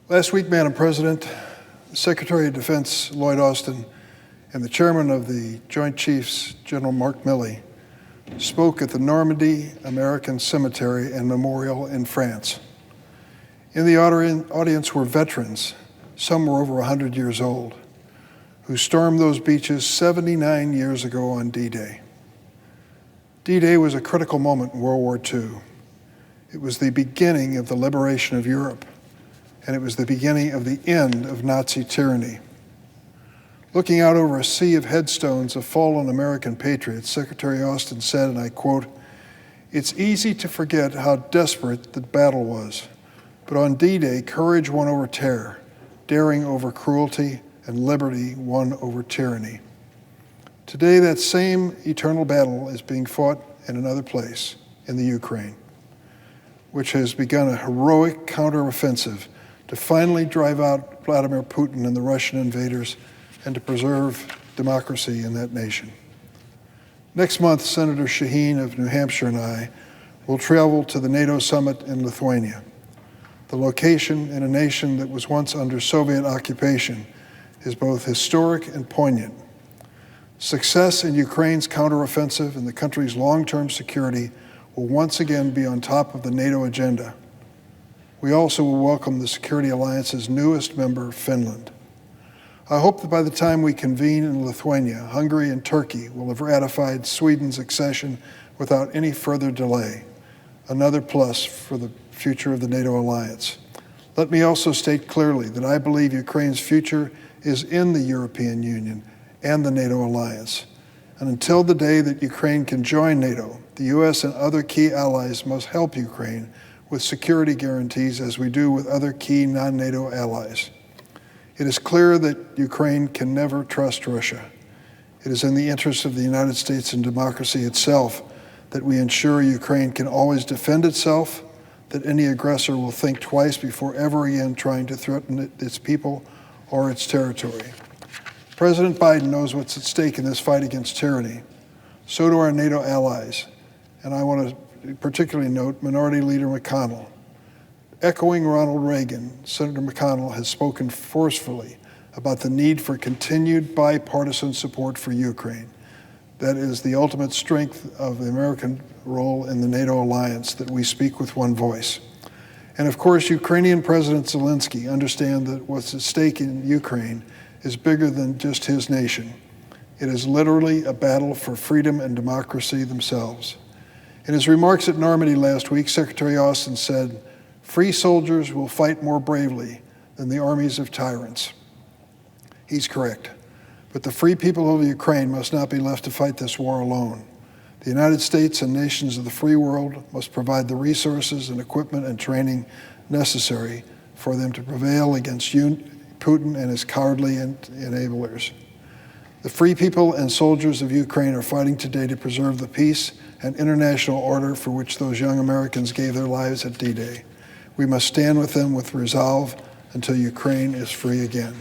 Last week, Madam President, Secretary of Defense Lloyd Austin and the Chairman of the Joint Chiefs, General Mark Milley, spoke at the Normandy American Cemetery and Memorial in France. In the audience were veterans, some were over 100 years old, who stormed those beaches 79 years ago on D-Day. D-Day was a critical moment in World War II. It was the beginning of the liberation of Europe, and it was the beginning of the end of Nazi tyranny. Looking out over a sea of headstones of fallen American patriots, Secretary Austin said, and I quote, "It's easy to forget how desperate the battle was, but on D-Day, courage won over terror, daring over cruelty, and liberty won over tyranny." Today, that same eternal battle is being fought in another place, in the Ukraine, which has begun a heroic counteroffensive to finally drive out Vladimir Putin and the Russian invaders and to preserve democracy in that nation. Next month, Senator Shaheen of New Hampshire and I will travel to the NATO summit in Lithuania. The location in a nation that was once under Soviet occupation is both historic and poignant. Success in Ukraine's counteroffensive and the country's long-term security will once again be on top of the NATO agenda. We also will welcome the Security Alliance's newest member, Finland. I hope that by the time we convene in Lithuania, Hungary and Turkey will have ratified Sweden's accession without any further delay, another plus for the future of the NATO alliance. Let me also state clearly that I believe Ukraine's future is in the European Union and the NATO alliance. And until the day that Ukraine can join NATO, the U.S. and other key allies must help Ukraine with security guarantees as we do with other key non-NATO allies. It is clear that Ukraine can never trust Russia. It is in the interest of the United States and democracy itself that we ensure Ukraine can always defend itself, that any aggressor will think twice before ever again trying to threaten its people or its territory. President Biden knows what's at stake in this fight against tyranny. So do our NATO allies. And I want to particularly note Minority Leader McConnell. Echoing Ronald Reagan, Senator McConnell has spoken forcefully about the need for continued bipartisan support for Ukraine. That is the ultimate strength of the American role in the NATO alliance, that we speak with one voice. And of course, Ukrainian President Zelensky understands that what's at stake in Ukraine is bigger than just his nation. It is literally a battle for freedom and democracy themselves. In his remarks at Normandy last week, Secretary Austin said, "Free soldiers will fight more bravely than the armies of tyrants." He's correct. But the free people of Ukraine must not be left to fight this war alone. The United States and nations of the free world must provide the resources and equipment and training necessary for them to prevail against Putin and his cowardly enablers. The free people and soldiers of Ukraine are fighting today to preserve the peace and international order for which those young Americans gave their lives at D-Day. We must stand with them with resolve until Ukraine is free again.